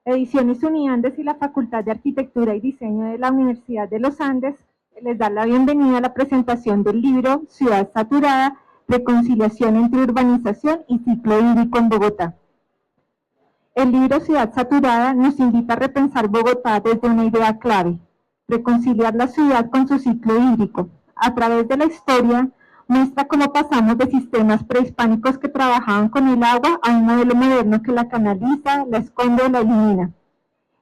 Ediciones Uniandes y la Facultad de Arquitectura y Diseño de la Universidad de los Andes les da la bienvenida a la presentación del libro Ciudad Saturada, Reconciliación entre Urbanización y Ciclo Hídrico en Bogotá. El libro Ciudad Saturada nos invita a repensar Bogotá desde una idea clave: reconciliar la ciudad con su ciclo hídrico. A través de la historia, muestra cómo pasamos de sistemas prehispánicos que trabajaban con el agua a un modelo moderno que la canaliza, la esconde o la elimina.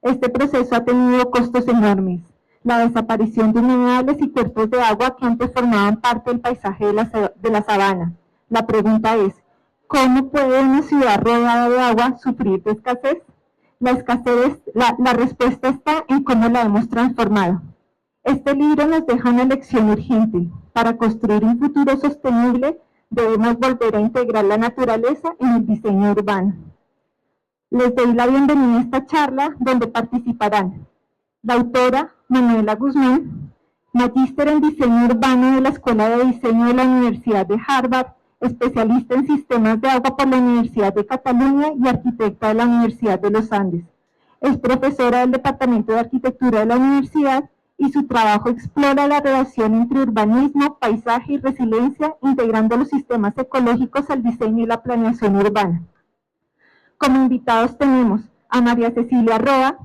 Este proceso ha tenido costos enormes: la desaparición de humedales y cuerpos de agua que antes formaban parte del paisaje de la sabana. La pregunta es: ¿cómo puede una ciudad rodeada de agua sufrir de escasez? La respuesta está en cómo la hemos transformado. Este libro nos deja una lección urgente: para construir un futuro sostenible debemos volver a integrar la naturaleza en el diseño urbano. Les doy la bienvenida a esta charla, donde participarán la autora Manuela Guzmán, magíster en diseño urbano de la Escuela de Diseño de la Universidad de Harvard, especialista en sistemas de agua por la Universidad de Cataluña y arquitecta de la Universidad de los Andes. Es profesora del Departamento de Arquitectura de la universidad y su trabajo explora la relación entre urbanismo, paisaje y resiliencia, integrando los sistemas ecológicos al diseño y la planeación urbana. Como invitados tenemos a María Cecilia Roa,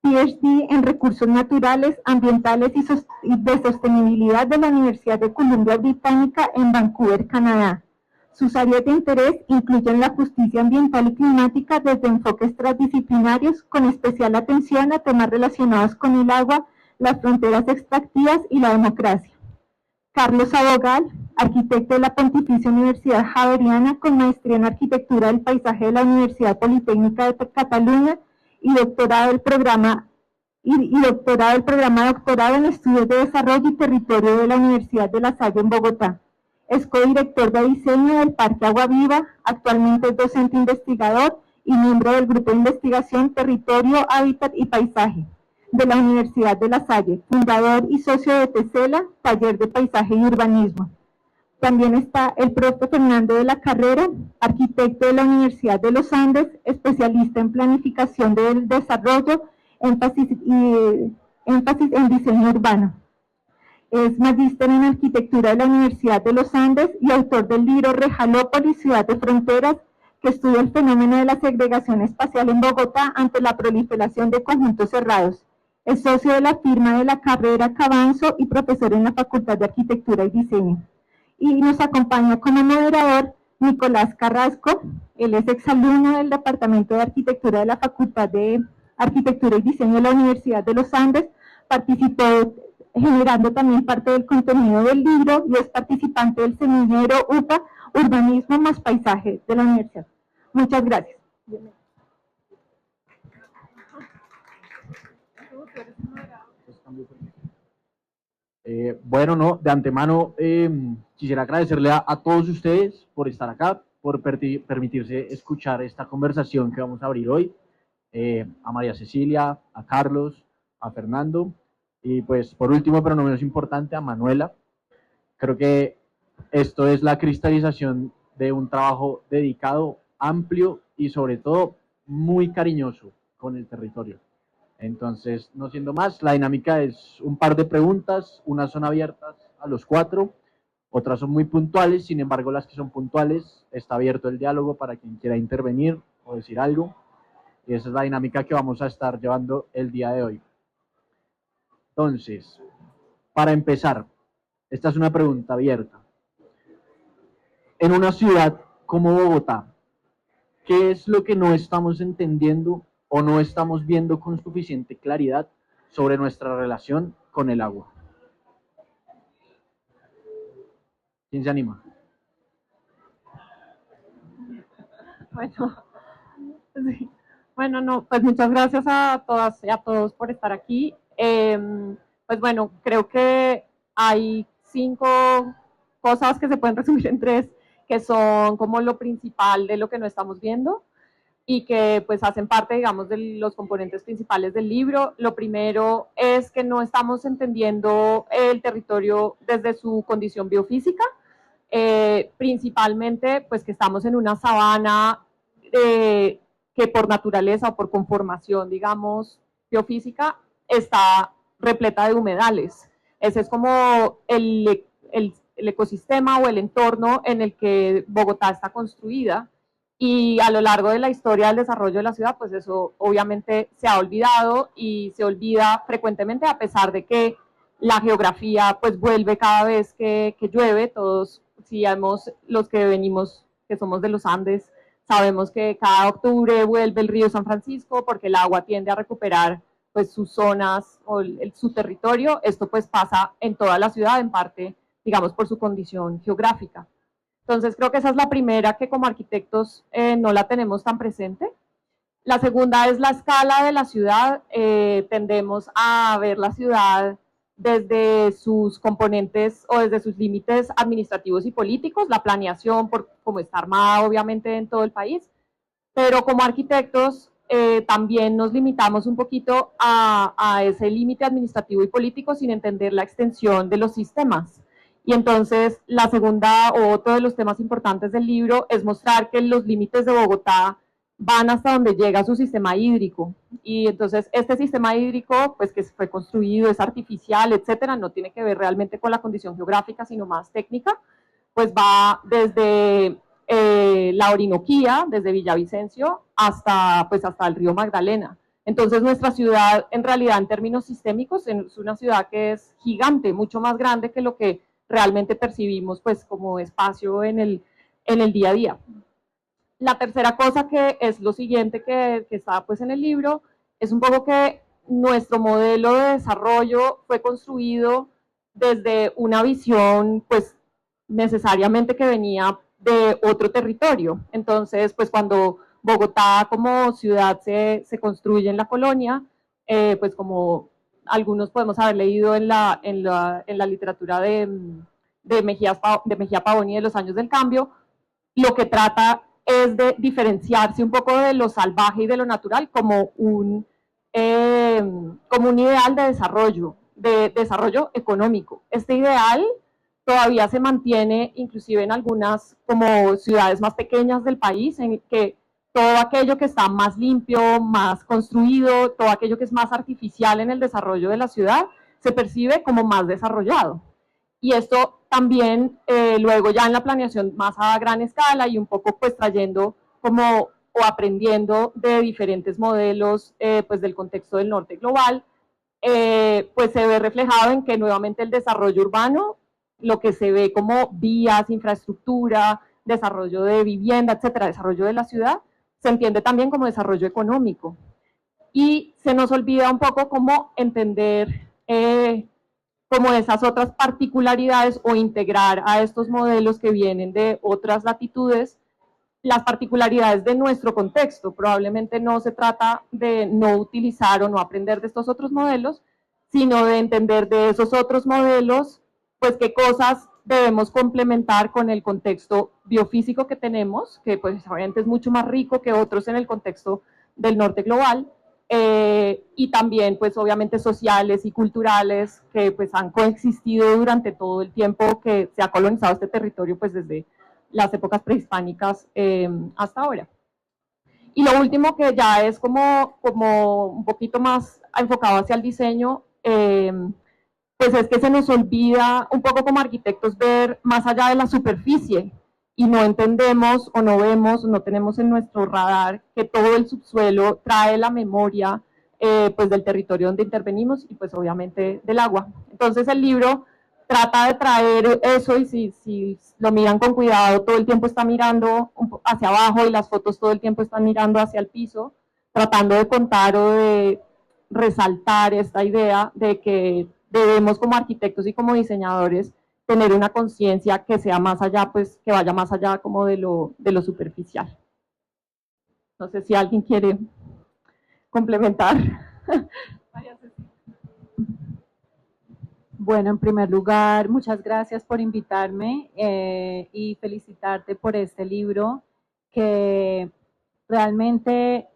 PhD en Recursos Naturales, Ambientales y de Sostenibilidad de la Universidad de Columbia Británica en Vancouver, Canadá. Sus áreas de interés incluyen la justicia ambiental y climática desde enfoques transdisciplinarios, con especial atención a temas relacionados con el agua, las fronteras extractivas y la democracia. Carlos Abogal, arquitecto de la Pontificia Universidad Javeriana, con maestría en Arquitectura del Paisaje de la Universidad Politécnica de Cataluña y doctorado del programa Doctorado en Estudios de Desarrollo y Territorio de la Universidad de La Salle en Bogotá. Es codirector de diseño del Parque Agua Viva, actualmente es docente investigador y miembro del Grupo de Investigación Territorio, Hábitat y Paisaje de la Universidad de La Salle, fundador y socio de TESELA, Taller de Paisaje y Urbanismo. También está el profe Fernando de la Carrera, arquitecto de la Universidad de los Andes, especialista en planificación del desarrollo, énfasis en diseño urbano. Es magíster en arquitectura de la Universidad de los Andes y autor del libro Rejalópolis, Ciudad de Fronteras, que estudia el fenómeno de la segregación espacial en Bogotá ante la proliferación de conjuntos cerrados. Es socio de la firma de la Carrera Cabanzo y profesor en la Facultad de Arquitectura y Diseño. Y nos acompaña como moderador Nicolás Carrasco. Él es exalumno del Departamento de Arquitectura de la Facultad de Arquitectura y Diseño de la Universidad de los Andes. Participó generando también parte del contenido del libro y es participante del semillero UPA, Urbanismo más Paisaje de la Universidad. Muchas gracias. Bueno, no, de antemano quisiera agradecerle a todos ustedes por estar acá, por permitirse escuchar esta conversación que vamos a abrir hoy, a María Cecilia, a Carlos, a Fernando, y pues por último, pero no menos importante, a Manuela. Creo que esto es la cristalización de un trabajo dedicado, amplio y sobre todo muy cariñoso con el territorio. Entonces, no siendo más, la dinámica es un par de preguntas, unas son abiertas a los cuatro, otras son muy puntuales, sin embargo las que son puntuales está abierto el diálogo para quien quiera intervenir o decir algo, y esa es la dinámica que vamos a estar llevando el día de hoy. Entonces, para empezar, esta es una pregunta abierta. En una ciudad como Bogotá, ¿qué es lo que no estamos entendiendo o no estamos viendo con suficiente claridad sobre nuestra relación con el agua? ¿Quién se anima? Bueno, no, pues muchas gracias a todas y a todos por estar aquí. Pues bueno, creo que hay 5 cosas que se pueden resumir en 3, que son como lo principal de lo que no estamos viendo y que pues hacen parte, digamos, de los componentes principales del libro. Lo primero es que no estamos entendiendo el territorio desde su condición biofísica, principalmente pues que estamos en una sabana que por naturaleza o por conformación, digamos, geofísica, está repleta de humedales. Ese es como el ecosistema o el entorno en el que Bogotá está construida, y a lo largo de la historia del desarrollo de la ciudad, pues eso obviamente se ha olvidado y se olvida frecuentemente, a pesar de que la geografía pues vuelve cada vez que llueve. Todos, si vemos los que venimos, que somos de los Andes, sabemos que cada octubre vuelve el río San Francisco porque el agua tiende a recuperar pues sus zonas o su territorio. Esto pues pasa en toda la ciudad, en parte, digamos, por su condición geográfica. Entonces creo que esa es la primera, que como arquitectos no la tenemos tan presente. La segunda es la escala de la ciudad. Tendemos a ver la ciudad desde sus componentes o desde sus límites administrativos y políticos, la planeación, por cómo está armada obviamente en todo el país, pero como arquitectos también nos limitamos un poquito a ese límite administrativo y político sin entender la extensión de los sistemas. Y entonces la segunda o otro de los temas importantes del libro es mostrar que los límites de Bogotá van hasta donde llega su sistema hídrico. Y entonces este sistema hídrico, pues que fue construido, es artificial, etcétera, no tiene que ver realmente con la condición geográfica, sino más técnica, pues va desde la Orinoquía, desde Villavicencio hasta, pues, hasta el río Magdalena. Entonces nuestra ciudad, en realidad, en términos sistémicos, es una ciudad que es gigante, mucho más grande que lo que realmente percibimos pues como espacio en el día a día. La tercera cosa, que es lo siguiente que está pues en el libro, es un poco que nuestro modelo de desarrollo fue construido desde una visión pues necesariamente que venía de otro territorio. Entonces, pues cuando Bogotá como ciudad se construye en la colonia, pues como algunos podemos haber leído en la literatura de Mejía Pavón y de los años del cambio, lo que trata es de diferenciarse un poco de lo salvaje y de lo natural como un ideal de desarrollo económico. Este ideal todavía se mantiene inclusive en algunas como ciudades más pequeñas del país, en que todo aquello que está más limpio, más construido, todo aquello que es más artificial en el desarrollo de la ciudad, se percibe como más desarrollado. Y esto también luego ya en la planeación más a gran escala y un poco pues trayendo como o aprendiendo de diferentes modelos pues del contexto del norte global, pues se ve reflejado en que nuevamente el desarrollo urbano, lo que se ve como vías, infraestructura, desarrollo de vivienda, etcétera, desarrollo de la ciudad, se entiende también como desarrollo económico. Y se nos olvida un poco cómo entender como esas otras particularidades o integrar a estos modelos que vienen de otras latitudes las particularidades de nuestro contexto. Probablemente no se trata de no utilizar o no aprender de estos otros modelos, sino de entender de esos otros modelos, pues qué cosas debemos complementar con el contexto biofísico que tenemos, que pues obviamente es mucho más rico que otros en el contexto del norte global, y también pues obviamente sociales y culturales que pues han coexistido durante todo el tiempo que se ha colonizado este territorio, pues desde las épocas prehispánicas hasta ahora. Y lo último, que ya es como un poquito más enfocado hacia el diseño, pues es que se nos olvida un poco como arquitectos ver más allá de la superficie, y no entendemos o no vemos, no tenemos en nuestro radar que todo el subsuelo trae la memoria pues del territorio donde intervenimos y pues obviamente del agua. Entonces el libro trata de traer eso, y si lo miran con cuidado, todo el tiempo está mirando hacia abajo y las fotos todo el tiempo están mirando hacia el piso, tratando de contar o de resaltar esta idea de que debemos como arquitectos y como diseñadores tener una conciencia que sea más allá, pues que vaya más allá como de lo superficial. No sé si alguien quiere complementar. Bueno, en primer lugar, muchas gracias por invitarme y felicitarte por este libro que realmente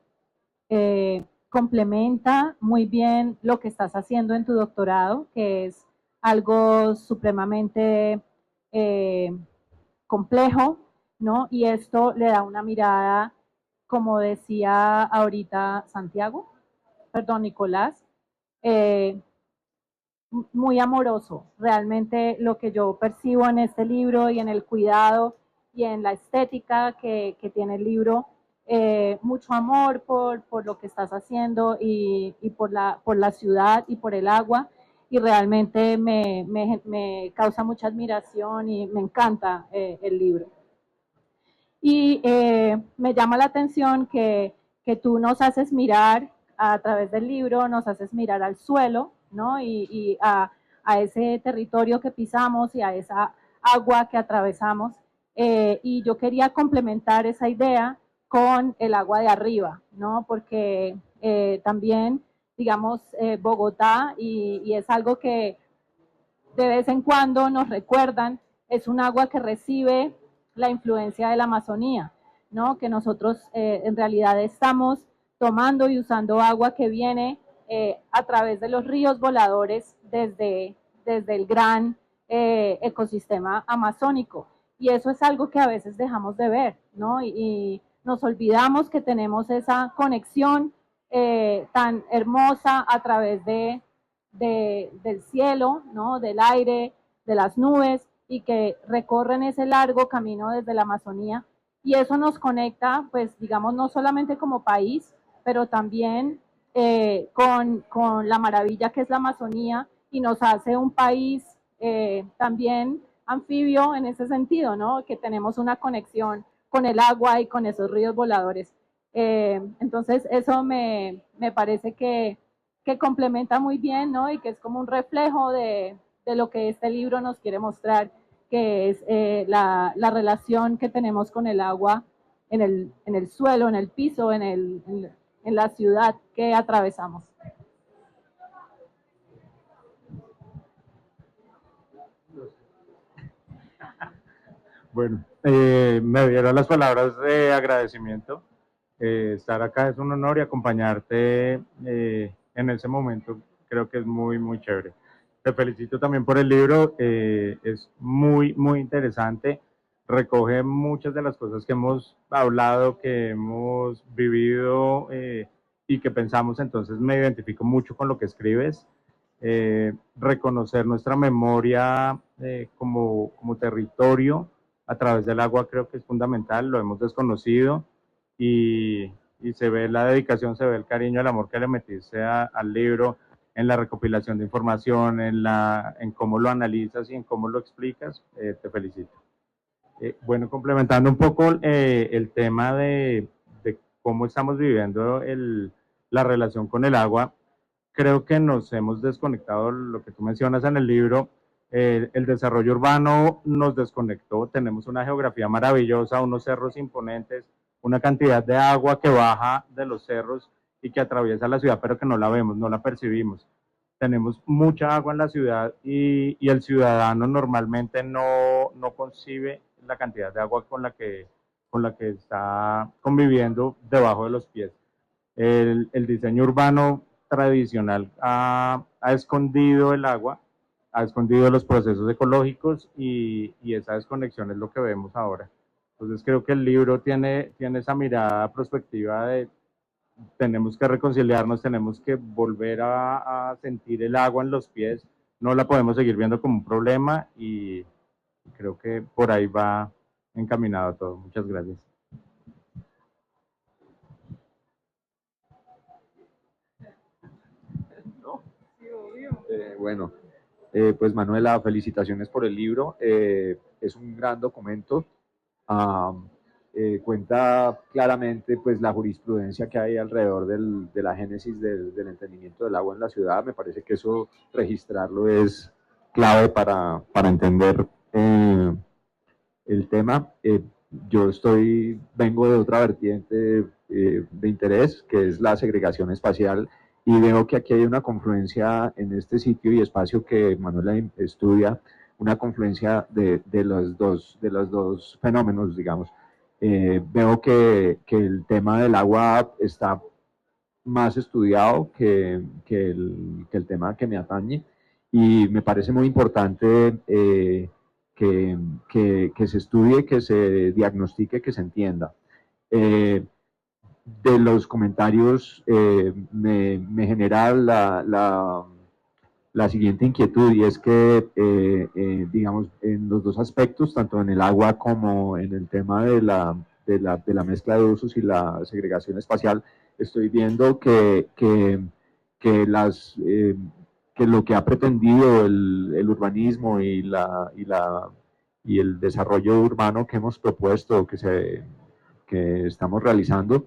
complementa muy bien lo que estás haciendo en tu doctorado, que es algo supremamente complejo, ¿no? Y esto le da una mirada como decía ahorita Santiago, perdón, Nicolás, muy amoroso. Realmente lo que yo percibo en este libro y en el cuidado y en la estética que tiene el libro, mucho amor por lo que estás haciendo y por la ciudad y por el agua, y realmente me causa mucha admiración y me encanta el libro. Y me llama la atención que tú nos haces mirar a través del libro, nos haces mirar al suelo, ¿no? Y a ese territorio que pisamos y a esa agua que atravesamos. Y yo quería complementar esa idea con el agua de arriba, ¿no? Porque también, digamos, Bogotá, y es algo que de vez en cuando nos recuerdan, es un agua que recibe la influencia de la Amazonía, ¿no? Que nosotros en realidad estamos tomando y usando agua que viene a través de los ríos voladores desde el gran ecosistema amazónico. Y eso es algo que a veces dejamos de ver, ¿no? Y nos olvidamos que tenemos esa conexión tan hermosa a través del cielo, ¿no? Del aire, de las nubes, y que recorren ese largo camino desde la Amazonía. Y eso nos conecta, pues, digamos, no solamente como país, pero también con la maravilla que es la Amazonía, y nos hace un país también anfibio en ese sentido, ¿no? Que tenemos una conexión con el agua y con esos ríos voladores. Entonces, eso me parece que complementa muy bien, ¿no? Y que es como un reflejo de lo que este libro nos quiere mostrar, que es la relación que tenemos con el agua en el suelo, en el piso, en la ciudad que atravesamos. Bueno, me dieron las palabras de agradecimiento. Estar acá es un honor y acompañarte en ese momento creo que es muy, muy chévere. Te felicito también por el libro, es muy, muy interesante. Recoge muchas de las cosas que hemos hablado, que hemos vivido y que pensamos, entonces me identifico mucho con lo que escribes. Reconocer nuestra memoria como territorio a través del agua creo que es fundamental, lo hemos desconocido y se ve la dedicación, se ve el cariño, el amor que le metiste al libro, en la recopilación de información, en cómo lo analizas y en cómo lo explicas. Te felicito. Bueno, complementando un poco el tema de cómo estamos viviendo la relación con el agua, creo que nos hemos desconectado, lo que tú mencionas en el libro, el desarrollo urbano nos desconectó, tenemos una geografía maravillosa, unos cerros imponentes, una cantidad de agua que baja de los cerros y que atraviesa la ciudad, pero que no la vemos, no la percibimos. Tenemos mucha agua en la ciudad y el ciudadano normalmente no concibe la cantidad de agua con la que está conviviendo debajo de los pies. El diseño urbano tradicional ha escondido el agua, ha escondido los procesos ecológicos y esa desconexión es lo que vemos ahora. Entonces creo que el libro tiene esa mirada prospectiva de tenemos que reconciliarnos, tenemos que volver a sentir el agua en los pies, no la podemos seguir viendo como un problema y creo que por ahí va encaminado todo. Muchas gracias. Bueno, pues Manuela, felicitaciones por el libro. Es un gran documento. Cuenta claramente pues la jurisprudencia que hay alrededor de la génesis del entendimiento del agua en la ciudad. Me parece que eso, registrarlo, es clave para entender el tema. Yo vengo de otra vertiente de interés, que es la segregación espacial, y veo que aquí hay una confluencia en este sitio y espacio que Manuela estudia, una confluencia de los dos fenómenos, digamos. Veo que el tema del agua está más estudiado que el tema que me atañe, y me parece muy importante que se estudie, que se diagnostique, que se entienda. de los comentarios me genera la siguiente inquietud, y es que, digamos, en los dos aspectos, tanto en el agua como en el tema de la mezcla de usos y la segregación espacial, estoy viendo que lo que ha pretendido el urbanismo y el desarrollo urbano que hemos propuesto, que estamos realizando,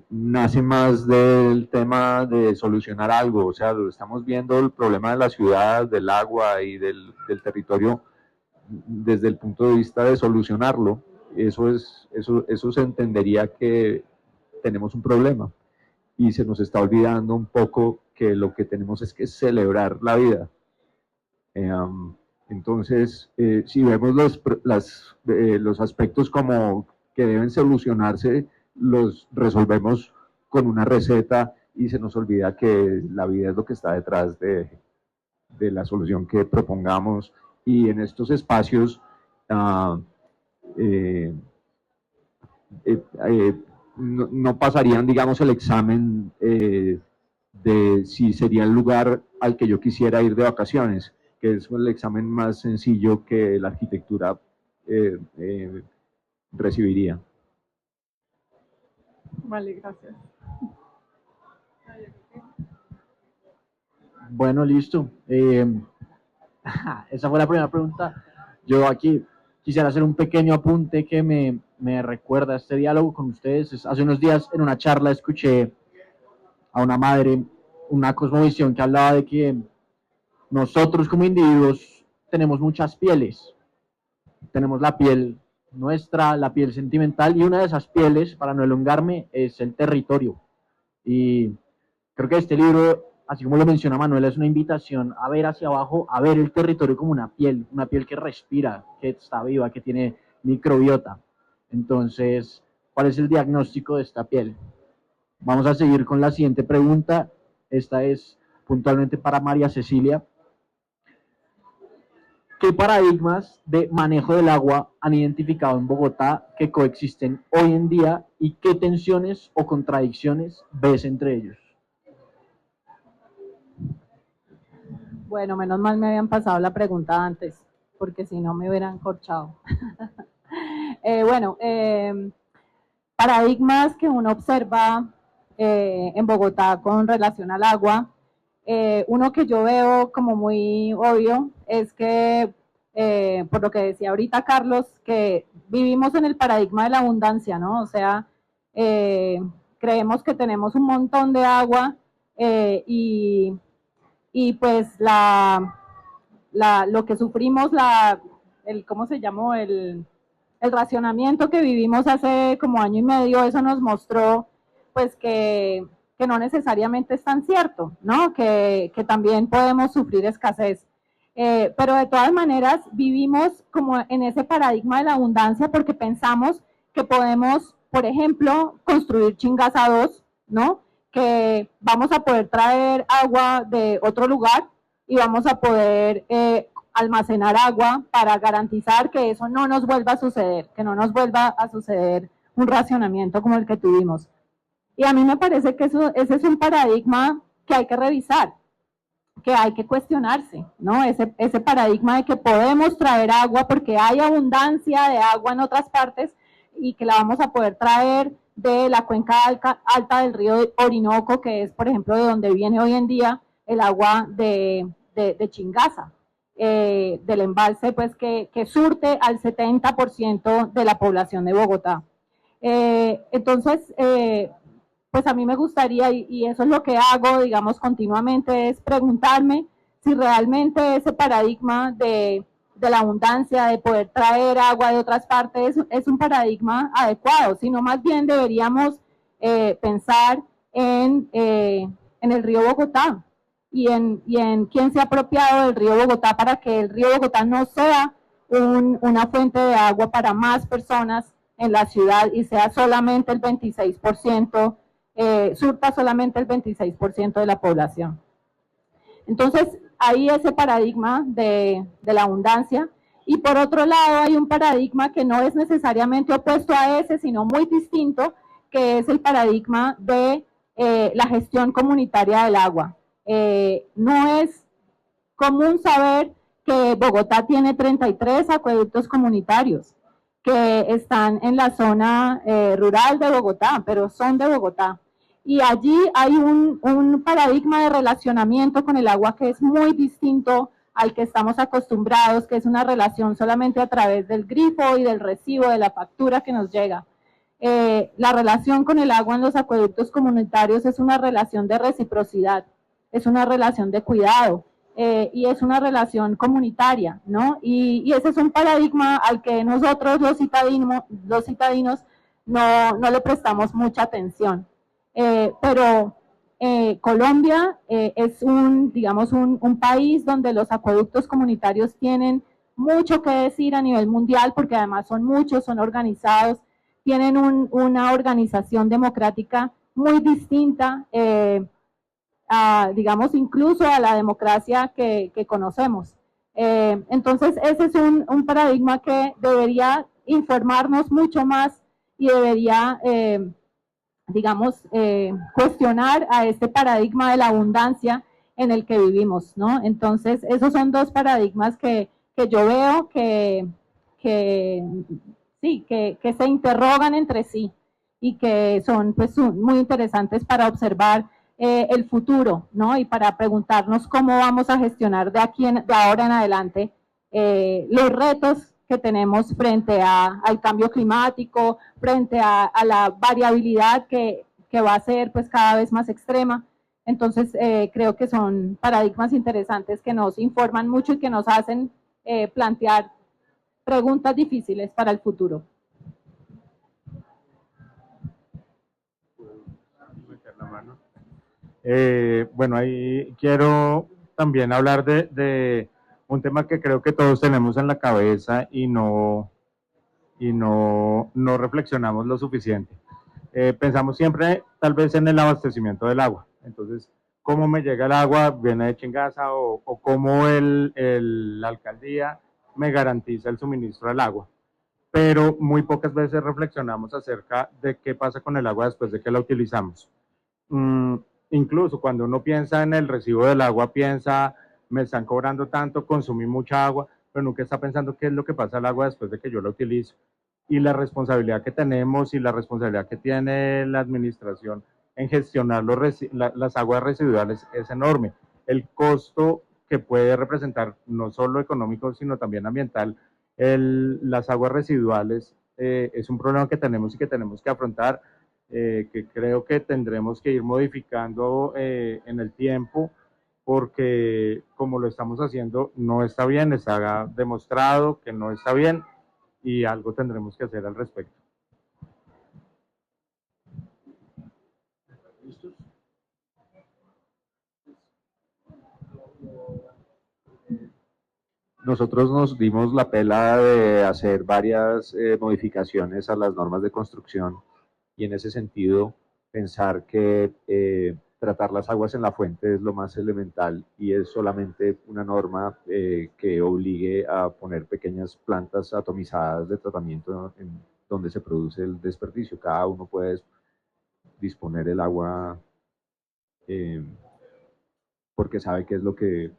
nace más del tema de solucionar algo. O sea, estamos viendo el problema de la ciudad, del agua y del territorio desde el punto de vista de solucionarlo. Eso se entendería que tenemos un problema, y se nos está olvidando un poco que lo que tenemos es que celebrar la vida. Entonces, si vemos los aspectos como que deben solucionarse, los resolvemos con una receta, y se nos olvida que la vida es lo que está detrás de la solución que propongamos. Y en estos espacios no pasarían, digamos, el examen de si sería el lugar al que yo quisiera ir de vacaciones, que es el examen más sencillo que la arquitectura recibiría. Vale, gracias. Bueno, listo. Esa fue la primera pregunta. Yo aquí quisiera hacer un pequeño apunte que me recuerda este diálogo con ustedes. Hace unos días en una charla escuché a una madre una cosmovisión que hablaba de que nosotros como individuos tenemos muchas pieles. Tenemos la piel nuestra, la piel sentimental, y una de esas pieles, para no elongarme, es el territorio. Y creo que este libro, así como lo menciona Manuel, es una invitación a ver hacia abajo, a ver el territorio como una piel que respira, que está viva, que tiene microbiota. Entonces, ¿cuál es el diagnóstico de esta piel? Vamos a seguir con la siguiente pregunta. Esta es puntualmente para María Cecilia. ¿Qué paradigmas de manejo del agua han identificado en Bogotá que coexisten hoy en día, y qué tensiones o contradicciones ves entre ellos? Bueno, menos mal me habían pasado la pregunta antes, porque si no me hubieran corchado. Paradigmas que uno observa en Bogotá con relación al agua. Uno que yo veo como muy obvio es que, por lo que decía ahorita Carlos, que vivimos en el paradigma de la abundancia, ¿no? O sea, creemos que tenemos un montón de agua y pues lo que sufrimos, ¿cómo se llamó? El racionamiento que vivimos hace como año y medio, eso nos mostró pues que no necesariamente es tan cierto, ¿no? Que también podemos sufrir escasez. Pero de todas maneras vivimos como en ese paradigma de la abundancia porque pensamos que podemos, por ejemplo, construir Chingaza 2, ¿no? Que vamos a poder traer agua de otro lugar y vamos a poder almacenar agua para garantizar que eso no nos vuelva a suceder, que no nos vuelva a suceder un racionamiento como el que tuvimos. Y a mí me parece que ese es un paradigma que hay que revisar, que hay que cuestionarse, ¿no? Ese paradigma de que podemos traer agua porque hay abundancia de agua en otras partes y que la vamos a poder traer de la cuenca alta del río Orinoco, que es, por ejemplo, de donde viene hoy en día el agua de Chingaza, del embalse, pues que surte al 70% de la población de Bogotá. Entonces, pues a mí me gustaría, y eso es lo que hago, digamos, continuamente, es preguntarme si realmente ese paradigma de la abundancia, de poder traer agua de otras partes, es un paradigma adecuado, sino más bien deberíamos pensar en el río Bogotá y en quién se ha apropiado del río Bogotá para que el río Bogotá no sea una fuente de agua para más personas en la ciudad y sea solamente el 26%, surta solamente el 26% de la población. Entonces, hay ese paradigma de la abundancia Y por otro lado hay un paradigma que no es necesariamente opuesto a ese, sino muy distinto, que es el paradigma de la gestión comunitaria del agua. No es común saber que Bogotá tiene 33 acueductos comunitarios que están en la zona rural de Bogotá, pero son de Bogotá. Y allí hay un paradigma de relacionamiento con el agua que es muy distinto al que estamos acostumbrados, que es una relación solamente a través del grifo y del recibo, de la factura que nos llega. La relación con el agua en los acueductos comunitarios es una relación de reciprocidad, es una relación de cuidado, y es una relación comunitaria, ¿no? Y ese es un paradigma al que nosotros los citadinos no le prestamos mucha atención. Pero Colombia es digamos, un país donde los acueductos comunitarios tienen mucho que decir a nivel mundial, porque además son muchos, son organizados, tienen una organización democrática muy distinta, digamos, incluso a la democracia que conocemos. Entonces, ese es un paradigma que debería informarnos mucho más y debería, digamos, cuestionar a este paradigma de la abundancia en el que vivimos, ¿no? Entonces, esos son dos paradigmas que yo veo que se interrogan entre sí y que son pues muy interesantes para observar el futuro, ¿no? Y para preguntarnos cómo vamos a gestionar de ahora en adelante los retos que tenemos frente al cambio climático, frente a la variabilidad que va a ser pues cada vez más extrema. Entonces creo que son paradigmas interesantes que nos informan mucho y que nos hacen plantear preguntas difíciles para el futuro. Bueno, ahí quiero también hablar de un tema que creo que todos tenemos en la cabeza y no reflexionamos lo suficiente. Pensamos siempre tal vez en el abastecimiento del agua. Entonces, ¿cómo me llega el agua? ¿Viene de Chingaza? ¿O cómo la alcaldía me garantiza el suministro del agua? Pero muy pocas veces reflexionamos acerca de qué pasa con el agua después de que la utilizamos. Incluso cuando uno piensa en el recibo del agua, piensa, me están cobrando tanto, consumí mucha agua, pero nunca está pensando qué es lo que pasa al agua después de que yo la utilizo. Y la responsabilidad que tenemos y la responsabilidad que tiene la administración en gestionar las aguas residuales es enorme. El costo que puede representar, no solo económico, sino también ambiental, las aguas residuales es un problema que tenemos y que tenemos que afrontar, que creo que tendremos que ir modificando en el tiempo, porque como lo estamos haciendo no está bien, está demostrado que no está bien y algo tendremos que hacer al respecto. Nosotros nos dimos la pela de hacer varias modificaciones a las normas de construcción y en ese sentido pensar que tratar las aguas en la fuente es lo más elemental y es solamente una norma que obligue a poner pequeñas plantas atomizadas de tratamiento en donde se produce el desperdicio. Cada uno puede disponer el agua porque sabe qué es lo que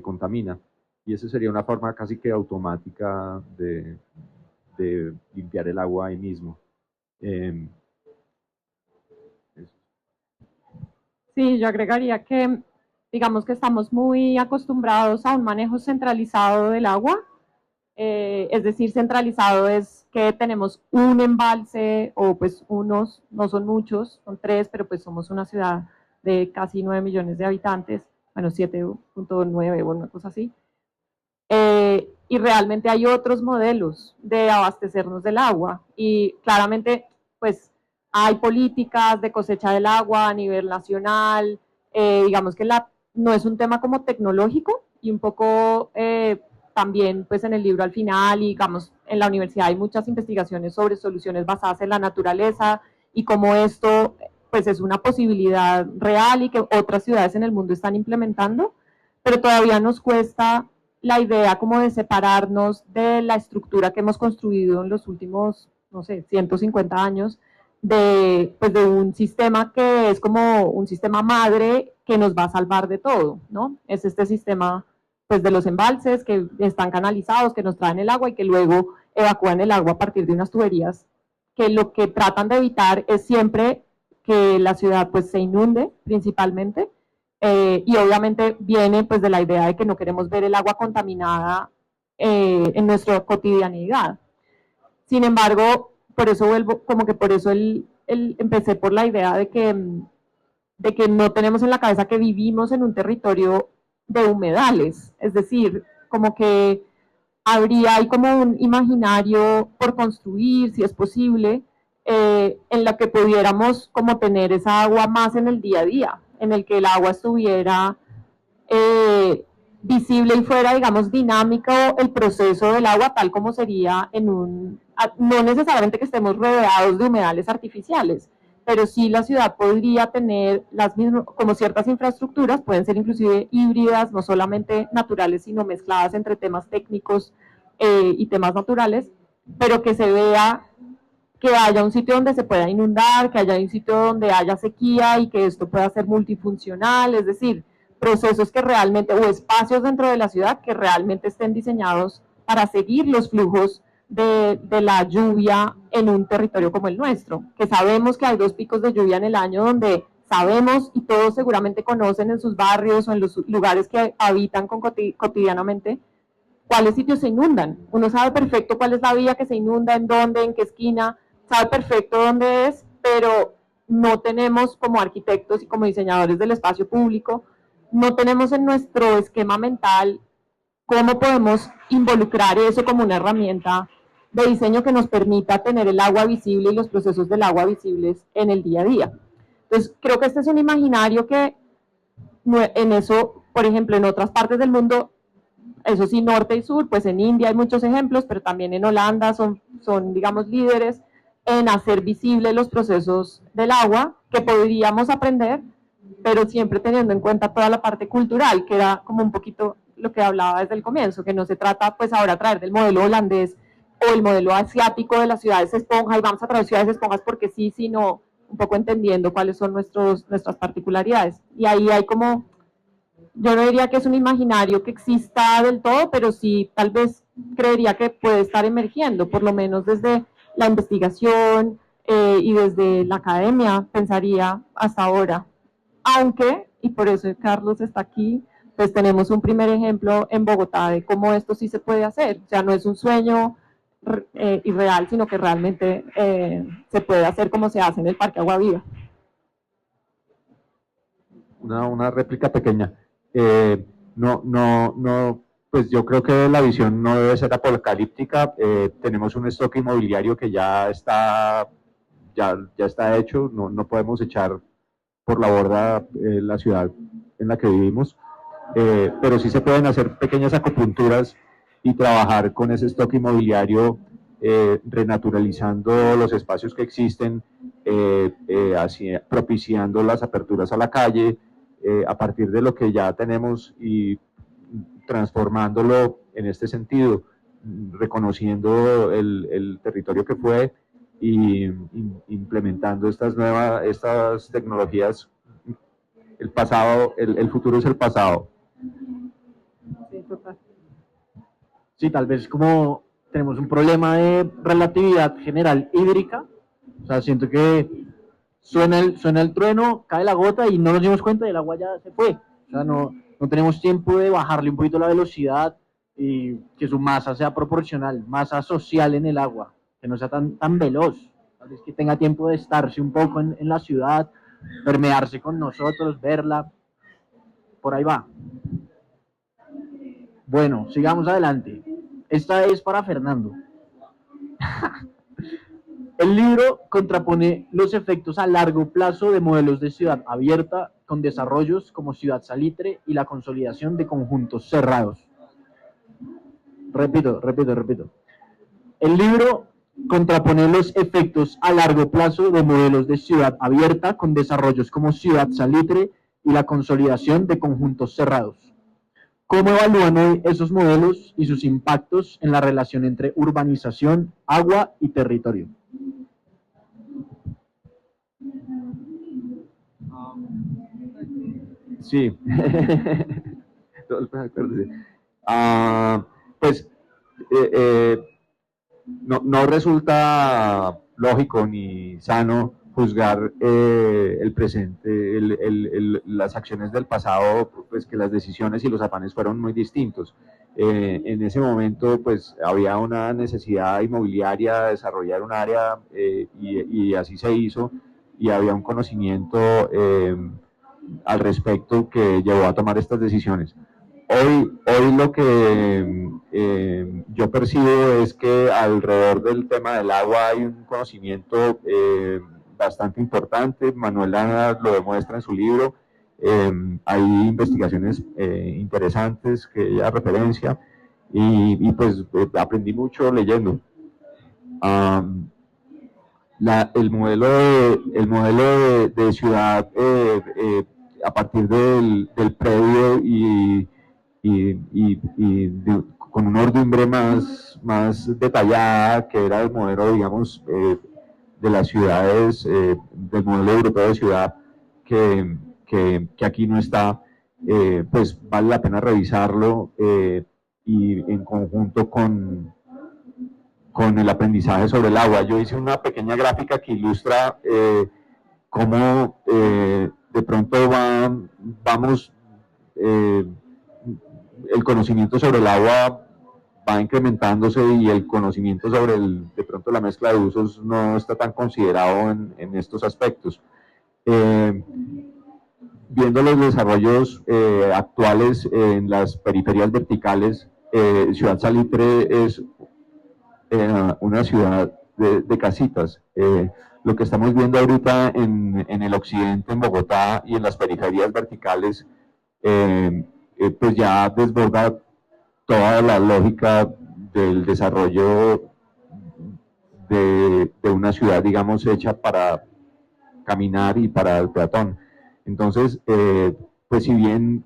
contamina. Y esa sería una forma casi que automática de limpiar el agua ahí mismo. Sí, yo agregaría que, digamos que estamos muy acostumbrados a un manejo centralizado del agua, es decir, centralizado es que tenemos un embalse o pues unos, no son muchos, son 3, pero pues somos una ciudad de casi 9 millones de habitantes, bueno, 7.9 o una cosa así. Y realmente hay otros modelos de abastecernos del agua y claramente pues hay políticas de cosecha del agua a nivel nacional, digamos que no es un tema como tecnológico y un poco también pues en el libro al final y digamos en la universidad hay muchas investigaciones sobre soluciones basadas en la naturaleza y cómo esto pues es una posibilidad real y que otras ciudades en el mundo están implementando, pero todavía nos cuesta la idea como de separarnos de la estructura que hemos construido en los últimos, no sé, 150 años, pues de un sistema que es como un sistema madre que nos va a salvar de todo, ¿no? Es este sistema pues de los embalses que están canalizados, que nos traen el agua y que luego evacúan el agua a partir de unas tuberías, que lo que tratan de evitar es siempre que la ciudad pues se inunde principalmente, y obviamente viene pues de la idea de que no queremos ver el agua contaminada en nuestra cotidianidad. Sin embargo, por eso vuelvo, como que por eso empecé por la idea de que no tenemos en la cabeza que vivimos en un territorio de humedales, es decir, como que habría ahí como un imaginario por construir, si es posible, en la que pudiéramos como tener esa agua más en el día a día, en el que el agua estuviera visible y fuera, digamos, dinámico el proceso del agua tal como sería no necesariamente que estemos rodeados de humedales artificiales, pero sí la ciudad podría tener las mismas, como ciertas infraestructuras, pueden ser inclusive híbridas, no solamente naturales, sino mezcladas entre temas técnicos y temas naturales, pero que se vea que haya un sitio donde se pueda inundar, que haya un sitio donde haya sequía y que esto pueda ser multifuncional, es decir, procesos que realmente, o espacios dentro de la ciudad que realmente estén diseñados para seguir los flujos de la lluvia en un territorio como el nuestro, que sabemos que hay 2 picos de lluvia en el año donde sabemos y todos seguramente conocen en sus barrios o en los lugares que habitan cotidianamente cuáles sitios se inundan. Uno sabe perfecto cuál es la vía que se inunda, en dónde, en qué esquina, sabe perfecto dónde es, pero no tenemos como arquitectos y como diseñadores del espacio público, no tenemos en nuestro esquema mental cómo podemos involucrar eso como una herramienta de diseño que nos permita tener el agua visible y los procesos del agua visibles en el día a día. Entonces, creo que este es un imaginario que en eso, por ejemplo, en otras partes del mundo, eso sí, norte y sur, pues en India hay muchos ejemplos, pero también en Holanda son digamos, líderes en hacer visibles los procesos del agua, que podríamos aprender, pero siempre teniendo en cuenta toda la parte cultural, que era como un poquito lo que hablaba desde el comienzo, que no se trata pues ahora traer del modelo holandés o el modelo asiático de las ciudades esponja y vamos a traer ciudades esponjas porque sí, sino un poco entendiendo cuáles son nuestras particularidades. Y ahí hay como, yo no diría que es un imaginario que exista del todo, pero sí tal vez creería que puede estar emergiendo, por lo menos desde la investigación y desde la academia, pensaría hasta ahora. Aunque, y por eso Carlos está aquí, pues tenemos un primer ejemplo en Bogotá de cómo esto sí se puede hacer. O sea, no es un sueño irreal, sino que realmente se puede hacer como se hace en el Parque Agua Viva. Una réplica pequeña. Pues yo creo que la visión no debe ser apocalíptica. Tenemos un stock inmobiliario que ya está hecho, no podemos echar por la borda la ciudad en la que vivimos, pero sí se pueden hacer pequeñas acupunturas y trabajar con ese stock inmobiliario, renaturalizando los espacios que existen, propiciando las aperturas a la calle, a partir de lo que ya tenemos y transformándolo en este sentido, reconociendo el territorio que fue y implementando estas tecnologías. El futuro es el pasado. Sí, total. Sí, tal vez como tenemos un problema de relatividad general hídrica, o sea, siento que suena el trueno, cae la gota y no nos dimos cuenta y el agua ya se fue. O sea, no tenemos tiempo de bajarle un poquito la velocidad y que su masa sea proporcional, masa social en el agua, que no sea tan veloz, tal vez que tenga tiempo de estarse un poco en la ciudad, permearse con nosotros, verla, por ahí va. Bueno, sigamos adelante. Esta es para Fernando. El libro contrapone los efectos a largo plazo de modelos de ciudad abierta con desarrollos como Ciudad Salitre y la consolidación de conjuntos cerrados. Repito. El libro contrapone los efectos a largo plazo de modelos de ciudad abierta con desarrollos como Ciudad Salitre y la consolidación de conjuntos cerrados. ¿Cómo evalúan hoy esos modelos y sus impactos en la relación entre urbanización, agua y territorio? Sí. Pues no resulta lógico ni sano juzgar el presente, las acciones del pasado, pues que las decisiones y los afanes fueron muy distintos. En ese momento, pues había una necesidad inmobiliaria de desarrollar un área y así se hizo, y había un conocimiento al respecto que llevó a tomar estas decisiones. Hoy lo que yo percibo es que alrededor del tema del agua hay un conocimiento bastante importante. Manuela lo demuestra en su libro. Hay investigaciones interesantes que ella referencia y pues aprendí mucho leyendo. El modelo de ciudad a partir del predio con una ordumbre más detallada, que era el modelo, digamos, de las ciudades, del modelo europeo de ciudad, que aquí no está, pues vale la pena revisarlo y en conjunto con el aprendizaje sobre el agua. Yo hice una pequeña gráfica que ilustra cómo de pronto vamos el conocimiento sobre el agua va incrementándose y el conocimiento sobre de pronto la mezcla de usos no está tan considerado en estos aspectos. Viendo los desarrollos actuales en las periferias verticales, Ciudad Salitre es una ciudad de casitas. Lo que estamos viendo ahorita en el occidente, en Bogotá y en las periferias verticales, pues ya desborda toda la lógica del desarrollo de una ciudad, digamos, hecha para caminar y para el peatón. Entonces, pues si bien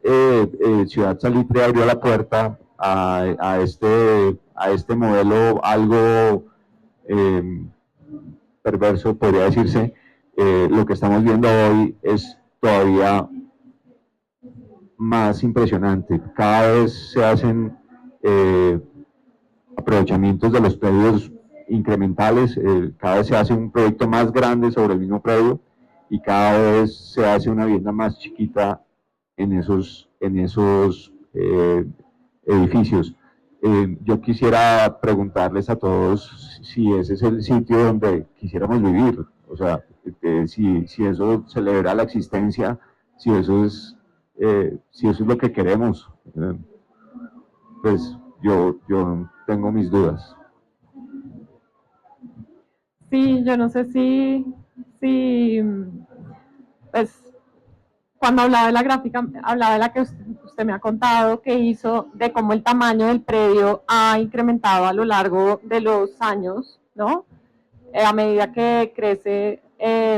Ciudad Salitre abrió la puerta a este modelo algo perverso, podría decirse, lo que estamos viendo hoy es todavía más impresionante. Cada vez se hacen aprovechamientos de los predios incrementales, cada vez se hace un proyecto más grande sobre el mismo predio y cada vez se hace una vivienda más chiquita en esos edificios. Yo quisiera preguntarles a todos si ese es el sitio donde quisiéramos vivir, o sea, si eso celebra la existencia, si eso es lo que queremos. Pues yo tengo mis dudas. Sí, yo no sé si pues, cuando hablaba de la gráfica, hablaba de la que usted me ha contado, que hizo de cómo el tamaño del predio ha incrementado a lo largo de los años, ¿no? A medida que crece,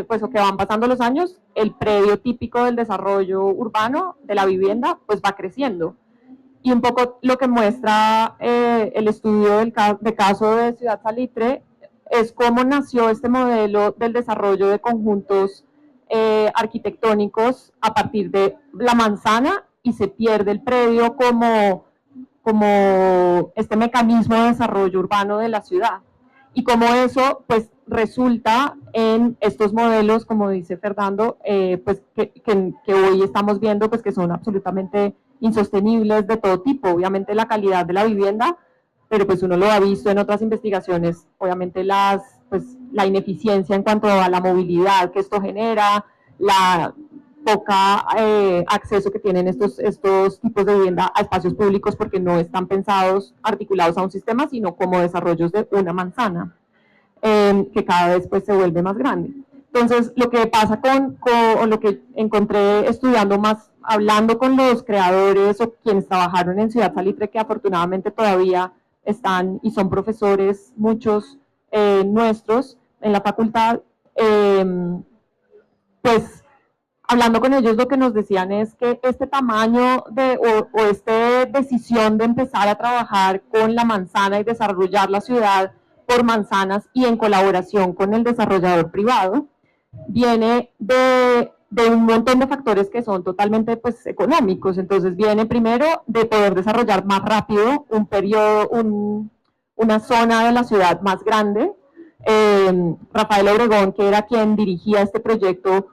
pues o que van pasando los años, el predio típico del desarrollo urbano, de la vivienda, pues va creciendo. Y un poco lo que muestra el estudio de caso de Ciudad Salitre es cómo nació este modelo del desarrollo de conjuntos arquitectónicos a partir de la manzana y se pierde el predio como este mecanismo de desarrollo urbano de la ciudad. Y como eso pues resulta en estos modelos, como dice Fernando, pues que hoy estamos viendo pues que son absolutamente insostenibles de todo tipo. Obviamente la calidad de la vivienda, pero pues uno lo ha visto en otras investigaciones, obviamente la ineficiencia en cuanto a la movilidad que esto genera, la poca acceso que tienen estos tipos de vivienda a espacios públicos porque no están pensados, articulados a un sistema, sino como desarrollos de una manzana, que cada vez pues se vuelve más grande. Entonces, lo que pasa con lo que encontré estudiando más, hablando con los creadores o quienes trabajaron en Ciudad Salitre, que afortunadamente todavía están y son profesores, muchos nuestros en la facultad, pues hablando con ellos lo que nos decían es que este tamaño o esta decisión de empezar a trabajar con la manzana y desarrollar la ciudad por manzanas y en colaboración con el desarrollador privado, viene de un montón de factores que son totalmente pues, económicos. Entonces viene primero de poder desarrollar más rápido un periodo, una zona de la ciudad más grande. Rafael Obregón, que era quien dirigía este proyecto,